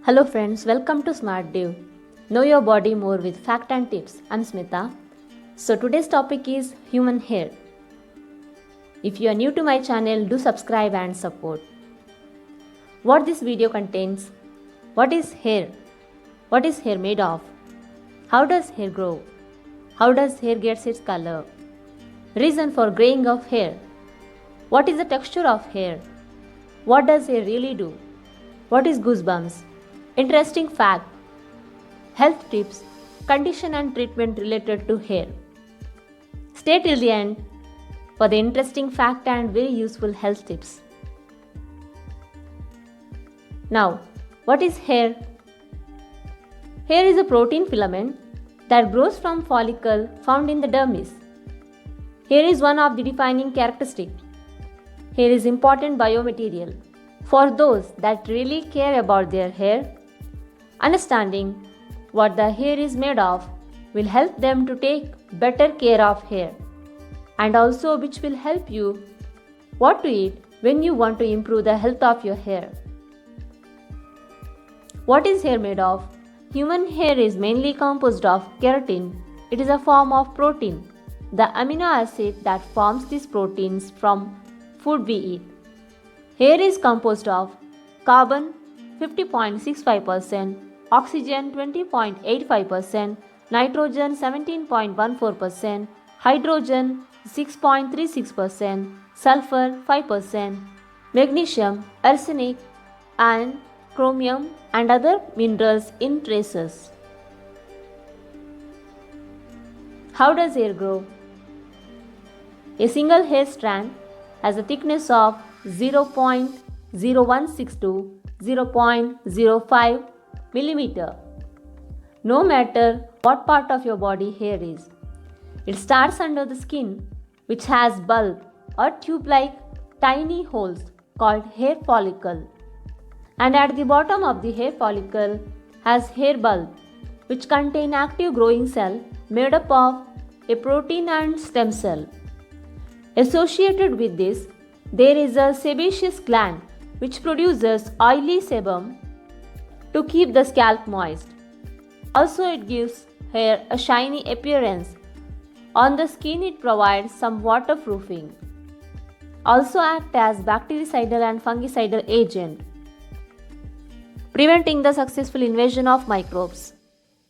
Hello friends, welcome to Smart Div. Know your body more with fact and tips. I'm Smita. So today's topic is human hair. If you are new to my channel, do subscribe and support. What this video contains: what is hair? What is hair made of? How does hair grow? How does hair get its color? Reason for graying of hair. What is the texture of hair? What does hair really do? What is goosebumps? Interesting fact, health tips, condition and treatment related to hair. Stay till the end for the interesting fact and very useful health tips. Now, what is hair? Hair is a protein filament that grows from follicle found in the dermis. Hair is one of the defining characteristics. Hair is important biomaterial. For those that really care about their hair, understanding what the hair is made of will help them to take better care of hair, and also which will help you what to eat when you want to improve the health of your hair. What is hair made of? Human hair is mainly composed of keratin. It is a form of protein, the amino acid that forms these proteins from food we eat. Hair is composed of carbon 50.65%, oxygen 20.85%, nitrogen 17.14%, hydrogen 6.36%, sulfur 5%, magnesium, arsenic, and chromium and other minerals in traces. How does hair grow? A single hair strand has a thickness of 0.0162 to 0.05 millimeter. No matter what part of your body hair is, it starts under the skin, which has bulb or tube-like tiny holes called hair follicle, and at the bottom of the hair follicle has hair bulb, which contain active growing cell made up of a protein and stem cell. Associated with this, there is a sebaceous gland which produces oily sebum to keep the scalp moist. Also, it gives hair a shiny appearance. On the skin, it provides some waterproofing. Also act as bactericidal and fungicidal agent, preventing the successful invasion of microbes.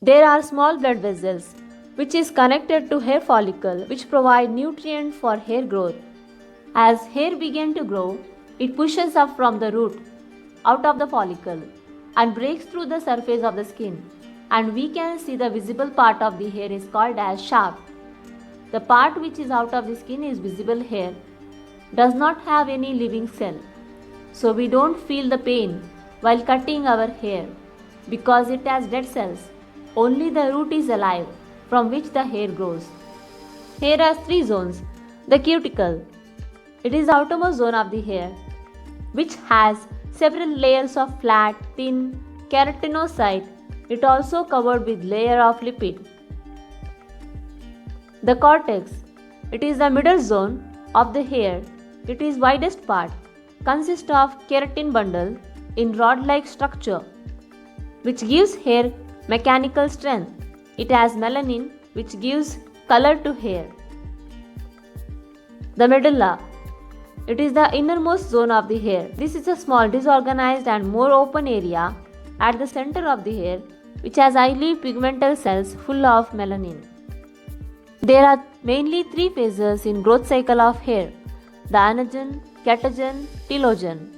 There are small blood vessels which is connected to hair follicle, which provide nutrient for hair growth. As hair begin to grow, it pushes up from the root out of the follicle and breaks through the surface of the skin, and we can see the visible part of the hair is called as shaft. The part which is out of the skin is visible hair, does not have any living cell, so we don't feel the pain while cutting our hair because it has dead cells. Only the root is alive from which the hair grows. Hair has three zones. The cuticle, it is the outermost zone of the hair, which has several layers of flat, thin keratinocyte. It also covered with layer of lipid. The cortex, it is the middle zone of the hair. It is widest part, consists of keratin bundle in rod-like structure, which gives hair mechanical strength. It has melanin, which gives color to hair. The medulla, it is the innermost zone of the hair. This is a small, disorganized and more open area at the center of the hair, which has highly pigmental cells full of melanin. There are mainly three phases in growth cycle of hair: the anagen, catagen, telogen.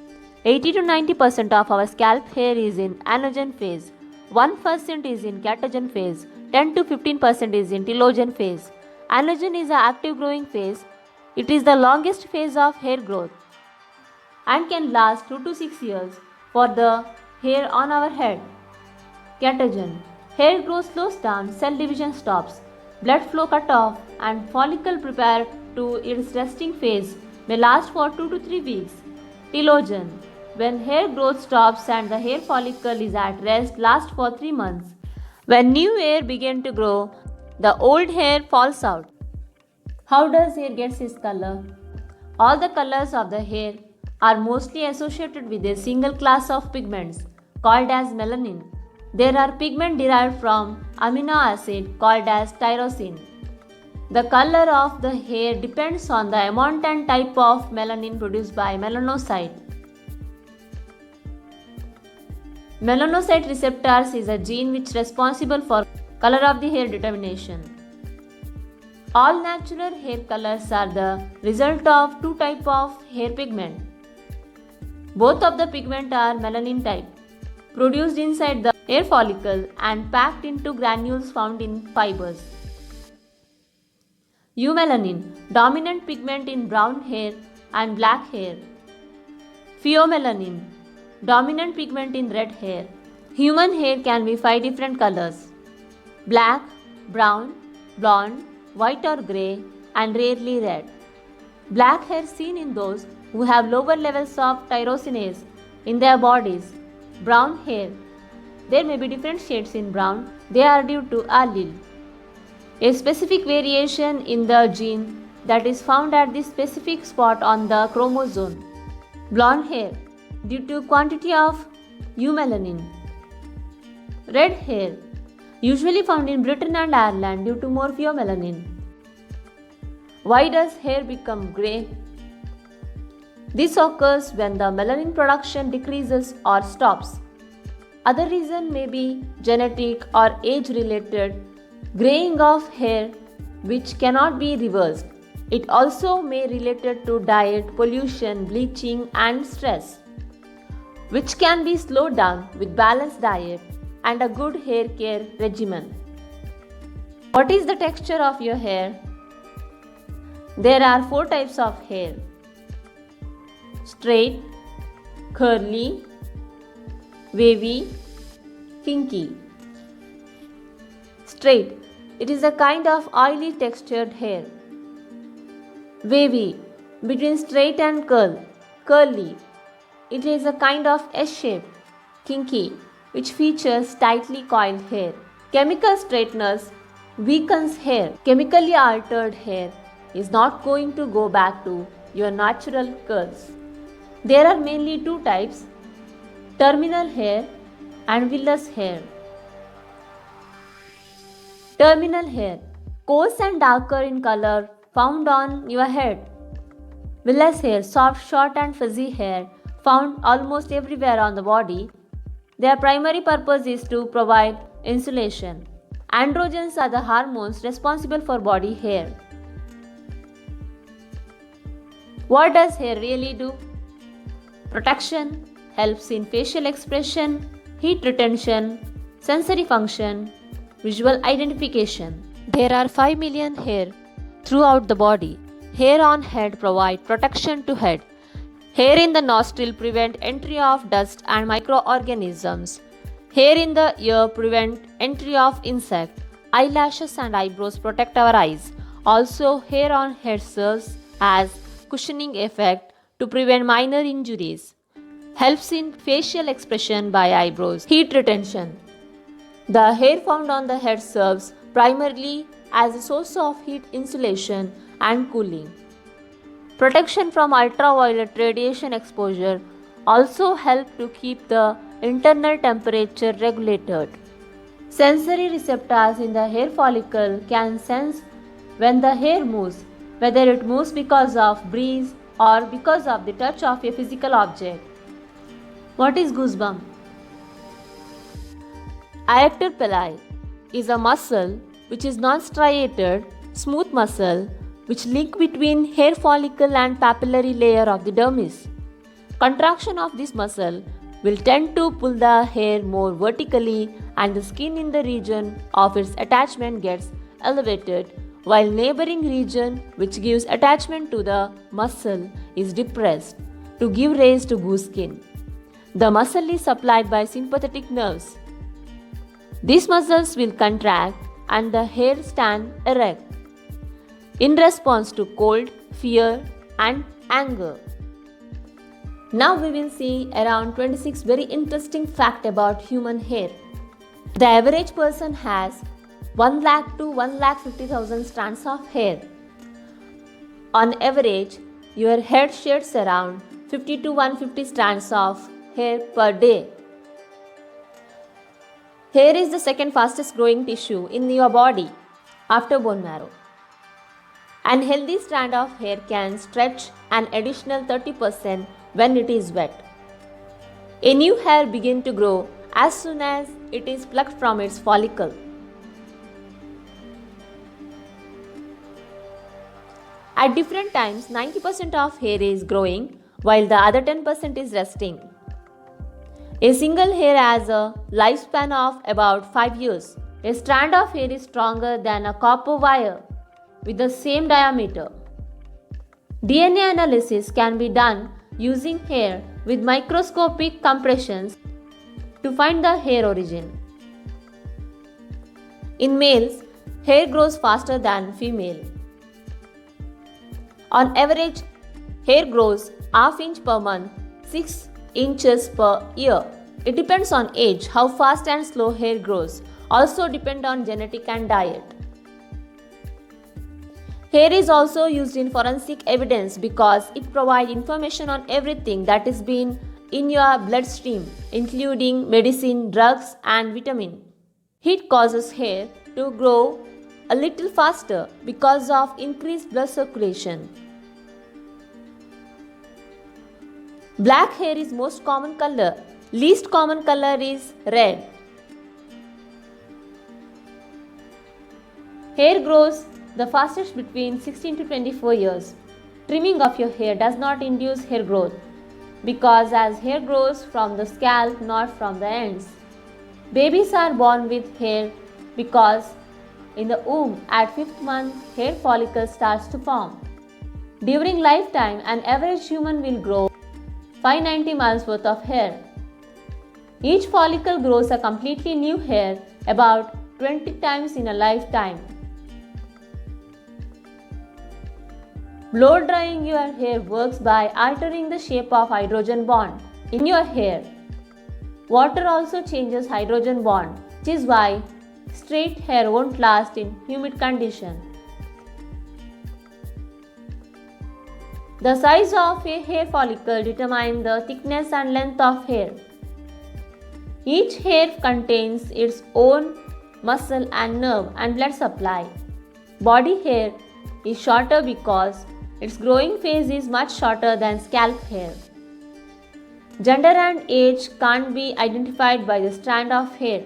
80 to 90% of our scalp hair is in anagen phase, 1% is in catagen phase, 10 to 15% is in telogen phase. Anagen is the active growing phase. It is the longest phase of hair growth and can last 2 to 6 years for the hair on our head. Catagen, hair growth slows down, cell division stops, blood flow cut off, and follicle prepare to its resting phase may last for 2 to 3 weeks. Telogen, when hair growth stops and the hair follicle is at rest, lasts for 3 months. When new hair begins to grow, the old hair falls out. How does hair get its color? All the colors of the hair are mostly associated with a single class of pigments called as melanin. There are pigments derived from amino acid called as tyrosine. The color of the hair depends on the amount and type of melanin produced by melanocyte. Melanocyte receptors is a gene which is responsible for color of the hair determination. All natural hair colors are the result of two types of hair pigment. Both of the pigment are melanin type, produced inside the hair follicle and packed into granules found in fibers. Eumelanin, dominant pigment in brown hair and black hair. Pheomelanin, dominant pigment in red hair. Human hair can be 5 different colors: black, brown, blonde, white or grey, and rarely red. Black hair seen in those who have lower levels of tyrosinase in their bodies. Brown hair, there may be different shades in brown, they are due to allele, a specific variation in the gene that is found at the specific spot on the chromosome. Blonde hair, due to quantity of eumelanin. Red hair, usually found in Britain and Ireland due to more pheomelanin. Why does hair become grey? This occurs when the melanin production decreases or stops. Other reason may be genetic or age-related graying of hair which cannot be reversed. It also may related to diet, pollution, bleaching and stress, which can be slowed down with balanced diet and a good hair care regimen. What is the texture of your hair? There are 4 types of hair: straight, curly, wavy, kinky. Straight, it is a kind of oily textured hair. Wavy, between straight and curly, it is a kind of S-shape. Kinky, which features tightly coiled hair. Chemical straighteners weakens hair. Chemically altered hair is not going to go back to your natural curls. There are mainly 2 types: terminal hair and villous hair. Terminal hair, coarse and darker in color, found on your head. Villous hair, soft, short and fuzzy hair, found almost everywhere on the body. Their primary purpose is to provide insulation. Androgens are the hormones responsible for body hair. What does hair really do? Protection, helps in facial expression, heat retention, sensory function, visual identification. There are 5 million hair throughout the body. Hair on head provide protection to head. Hair in the nostril prevent entry of dust and microorganisms. Hair in the ear prevent entry of insect. Eyelashes and eyebrows protect our eyes. Also, hair on head serves as cushioning effect to prevent minor injuries. Helps in facial expression by eyebrows. Heat retention. The hair found on the head serves primarily as a source of heat insulation and cooling. Protection from ultraviolet radiation exposure also help to keep the internal temperature regulated. Sensory receptors in the hair follicle can sense when the hair moves, whether it moves because of breeze or because of the touch of a physical object. What is goosebump? Arrector pili is a muscle which is non-striated, smooth muscle which link between hair follicle and papillary layer of the dermis. Contraction of this muscle will tend to pull the hair more vertically and the skin in the region of its attachment gets elevated while neighboring region which gives attachment to the muscle is depressed to give rise to goose skin. The muscle is supplied by sympathetic nerves. These muscles will contract and the hair stand erect in response to cold, fear and anger. Now we will see around 26 very interesting facts about human hair. The average person has 1 lakh to 1,50,000 strands of hair. On average, your head sheds around 50 to 150 strands of hair per day. Hair is the second fastest growing tissue in your body after bone marrow. An healthy strand of hair can stretch an additional 30% when it is wet. A new hair begins to grow as soon as it is plucked from its follicle. At different times, 90% of hair is growing while the other 10% is resting. A single hair has a lifespan of about 5 years. A strand of hair is stronger than a copper wire with the same diameter. DNA analysis can be done using hair with microscopic compressions to find the hair origin. In males, hair grows faster than female. On average, hair grows half inch per month, 6 inches per year. It depends on age, how fast and slow hair grows. Also depend on genetic and diet. Hair is also used in forensic evidence because it provides information on everything that is been in your bloodstream, including medicine, drugs, and vitamin. Heat causes hair to grow a little faster because of increased blood circulation. Black hair is most common color. Least common color is red. Hair grows the fastest between 16 to 24 years. Trimming of your hair does not induce hair growth because as hair grows from the scalp, not from the ends. Babies are born with hair because in the womb at 5th month hair follicle starts to form. During lifetime, an average human will grow 590 miles worth of hair. Each follicle grows a completely new hair about 20 times in a lifetime. Blow drying your hair works by altering the shape of hydrogen bond in your hair. Water also changes hydrogen bond, which is why straight hair won't last in humid conditions. The size of a hair follicle determines the thickness and length of hair. Each hair contains its own muscle and nerve and blood supply. Body hair is shorter because its growing phase is much shorter than scalp hair. Gender and age can't be identified by the strand of hair.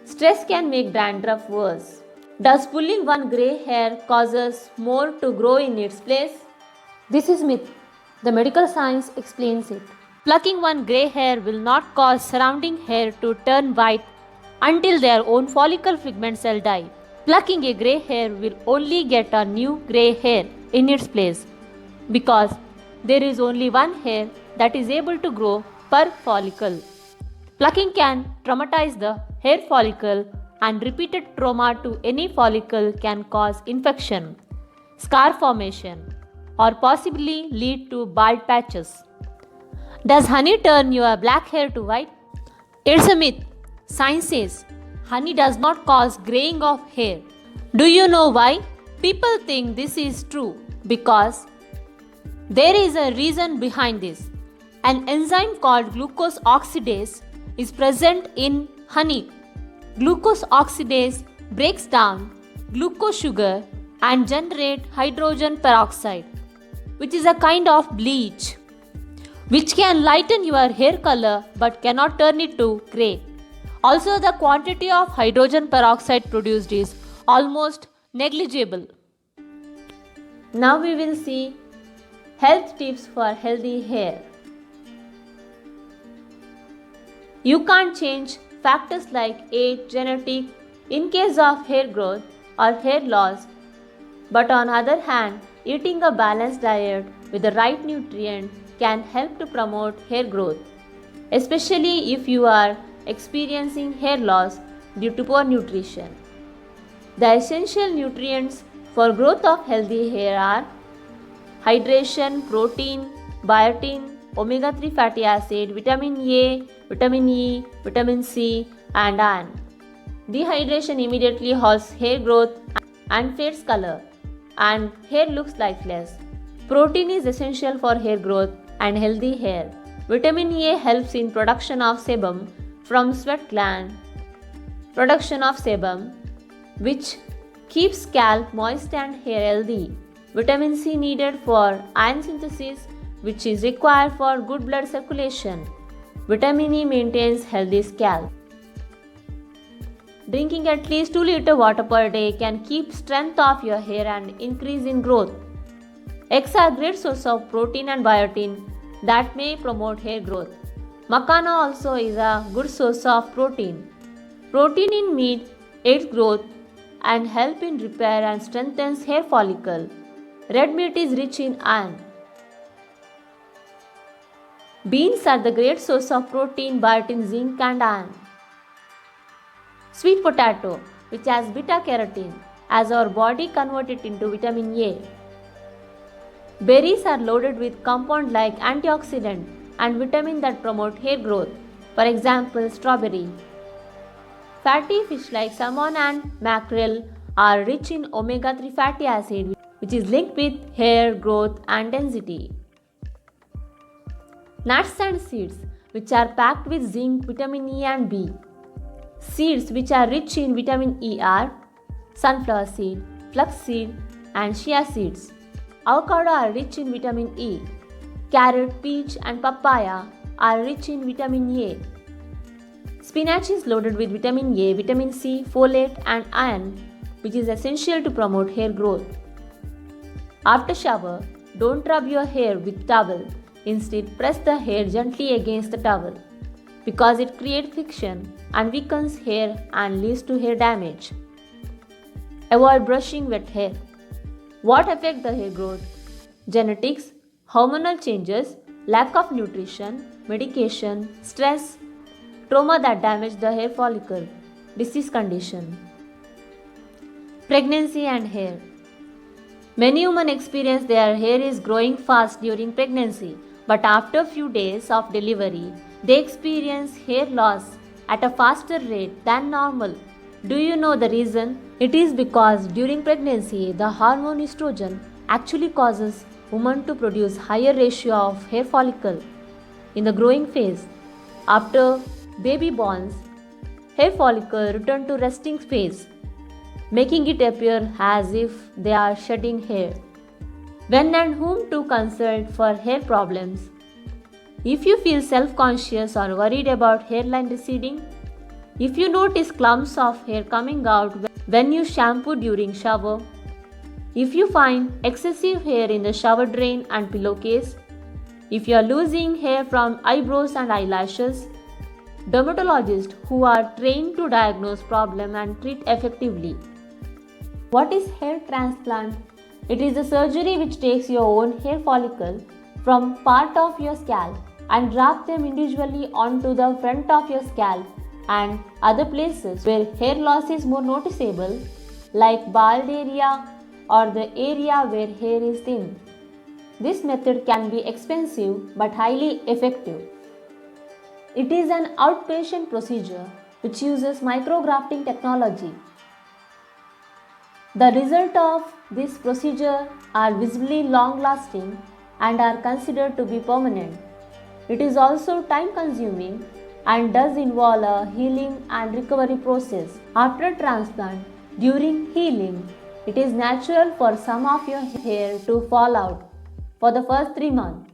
Stress can make dandruff worse. Does pulling one grey hair causes more to grow in its place? This is myth. The medical science explains it. Plucking one grey hair will not cause surrounding hair to turn white until their own follicle pigment cell die. Plucking a grey hair will only get a new grey hair in its place because there is only one hair that is able to grow per follicle. Plucking can traumatize the hair follicle and repeated trauma to any follicle can cause infection, scar formation, or possibly lead to bald patches. Does honey turn your black hair to white? It's a myth. Science says honey does not cause graying of hair. Do you know why? People think this is true because there is a reason behind this. An enzyme called glucose oxidase is present in honey. Glucose oxidase breaks down glucose sugar and generates hydrogen peroxide, which is a kind of bleach, which can lighten your hair color but cannot turn it to grey. Also, the quantity of hydrogen peroxide produced is almost negligible. Now we will see health tips for healthy hair. You can't change factors like age, genetic, in case of hair growth or hair loss, but on the other hand, eating a balanced diet with the right nutrient can help to promote hair growth, especially if you are experiencing hair loss due to poor nutrition. The essential nutrients for growth of healthy hair are hydration, protein, biotin, omega-3 fatty acid, vitamin A, vitamin E, vitamin C, and iron. Dehydration immediately halts hair growth and fades color, and hair looks lifeless. Protein is essential for hair growth and healthy hair. Vitamin A helps in production of sebum from sweat gland Production of sebum, which keeps scalp moist and hair healthy. Vitamin C needed for iron synthesis, which is required for good blood circulation. Vitamin E maintains healthy scalp. Drinking at least 2 liters water per day can keep strength of your hair and increase in growth. Eggs are great source of protein and biotin that may promote hair growth. Makhana also is a good source of protein. Protein in meat aids growth and help in repair and strengthens hair follicle. Red meat is rich in iron. Beans are the great source of protein, biotin, zinc and iron. Sweet potato, which has beta carotene, as our body convert it into vitamin A. Berries are loaded with compounds like antioxidant and vitamin that promote hair growth. For example, strawberry. Fatty fish like salmon and mackerel are rich in omega-3 fatty acid, which is linked with hair growth and density. Nuts and seeds, which are packed with zinc, vitamin E and B. Seeds which are rich in vitamin E are sunflower seed, flax seed and chia seeds. Avocado are rich in vitamin E. Carrot, peach and papaya are rich in vitamin A. Spinach is loaded with vitamin A, vitamin C, folate and iron, which is essential to promote hair growth. After shower, don't rub your hair with towel. Instead, press the hair gently against the towel because it creates friction and weakens hair and leads to hair damage. Avoid brushing wet hair. What affects the hair growth? Genetics, hormonal changes, lack of nutrition, medication, stress, trauma that damage the hair follicle, disease condition. Pregnancy and hair. Many women experience their hair is growing fast during pregnancy, but after few days of delivery, they experience hair loss at a faster rate than normal. Do you know the reason? It is because during pregnancy, the hormone estrogen actually causes women to produce higher ratio of hair follicle in the growing phase. After baby borns, hair follicle return to resting phase, making it appear as if they are shedding hair. When and whom to consult for hair problems? If you feel self-conscious or worried about hairline receding, if you notice clumps of hair coming out when you shampoo during shower, if you find excessive hair in the shower drain and pillowcase, if you are losing hair from eyebrows and eyelashes, dermatologists who are trained to diagnose problem and treat effectively. What is hair transplant? It is a surgery which takes your own hair follicle from part of your scalp and wrap them individually onto the front of your scalp and other places where hair loss is more noticeable, like bald area or the area where hair is thin. This method can be expensive but highly effective. It is an outpatient procedure which uses micrografting technology. The result of this procedure are visibly long-lasting and are considered to be permanent. It is also time-consuming and does involve a healing and recovery process. After transplant, during healing, it is natural for some of your hair to fall out for the first 3 months.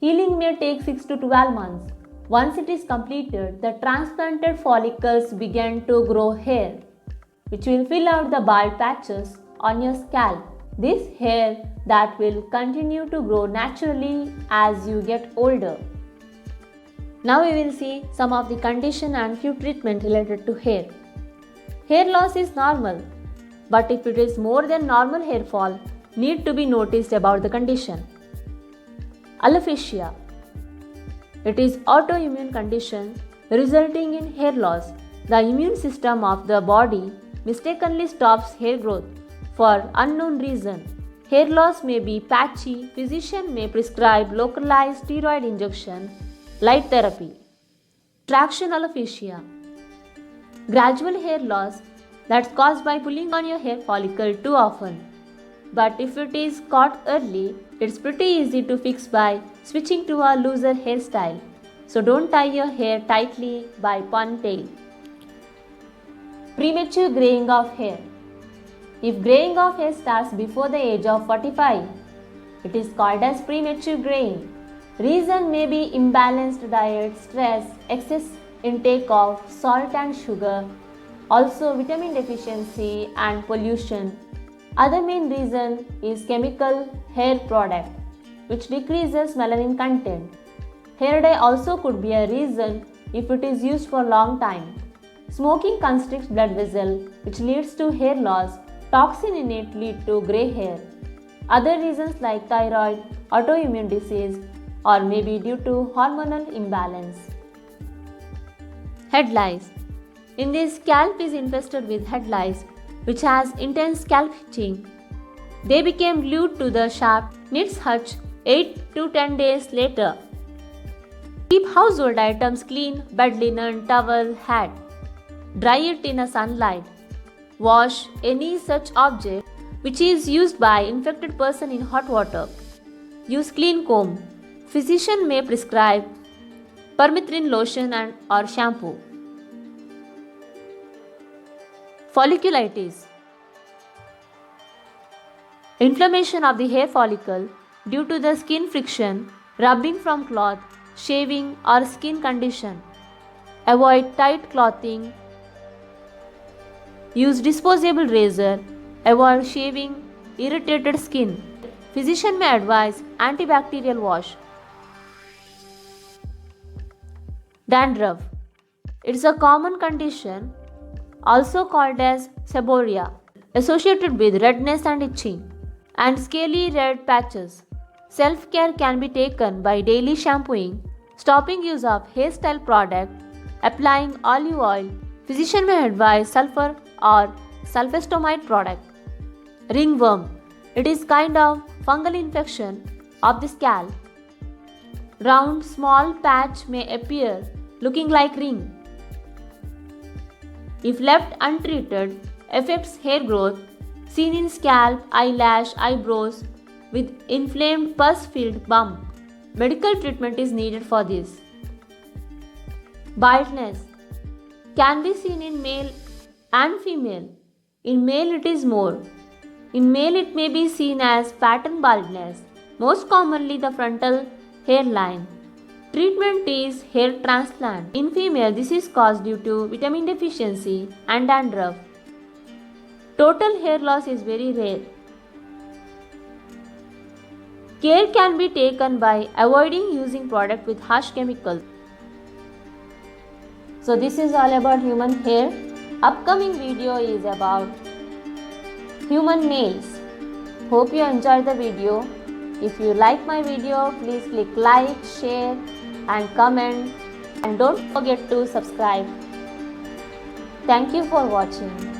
Healing may take 6 to 12 months. Once it is completed, the transplanted follicles begin to grow hair, which will fill out the bald patches on your scalp. This hair that will continue to grow naturally as you get older. Now we will see some of the condition and few treatment related to hair. Hair loss is normal, but if it is more than normal hair fall, need to be noticed about the condition. Alopecia. It is autoimmune condition resulting in hair loss. The immune system of the body mistakenly stops hair growth for unknown reason. Hair loss may be patchy. Physician may prescribe localized steroid injection, light therapy. Traction alopecia. Gradual hair loss that's caused by pulling on your hair follicle too often. But if it is caught early, it's pretty easy to fix by switching to a looser hairstyle. So don't tie your hair tightly by ponytail. Premature graying of hair. If graying of hair starts before the age of 45, it is called as premature graying. Reason may be imbalanced diet, stress, excess intake of salt and sugar, also vitamin deficiency and pollution. Other main reason is chemical hair product, which decreases melanin content. Hair dye also could be a reason if it is used for long time. Smoking constricts blood vessel, which leads to hair loss. Toxin in it lead to grey hair. Other reasons like thyroid, autoimmune disease, or maybe due to hormonal imbalance. Head lice. In this, scalp is infested with head lice, which has intense scalp itching. They became glued to the shaft, needs hutch 8 to 10 days later. Keep household items clean, bed linen, towel, hat. Dry it in a sunlight. Wash any such object which is used by infected person in hot water. Use clean comb. Physician may prescribe permethrin lotion and or shampoo. Folliculitis. Inflammation of the hair follicle due to the skin friction, rubbing from cloth, shaving or skin condition. Avoid tight clothing. Use disposable razor. Avoid shaving irritated skin. Physician may advise antibacterial wash. Dandruff. It is a common condition, also called as seborrhea, associated with redness and itching, and scaly red patches. Self-care can be taken by daily shampooing, stopping use of hairstyle product, applying olive oil. Physician may advise sulfur or sulfestomide product. Ringworm. It is kind of fungal infection of the scalp. Round small patch may appear looking like ring. If left untreated, affects hair growth, seen in scalp, eyelash, eyebrows with inflamed pus-filled bump. Medical treatment is needed for this. Baldness can be seen in male and female. In male it is more. In male it may be seen as pattern baldness, most commonly the frontal hairline. Treatment is hair transplant. In female, this is caused due to vitamin deficiency and dandruff. Total hair loss is very rare. Care can be taken by avoiding using product with harsh chemicals. So this is all about human hair. Upcoming video is about human nails. Hope you enjoyed the video. If you like my video, please click like, share and comment, and don't forget to subscribe. Thank you for watching.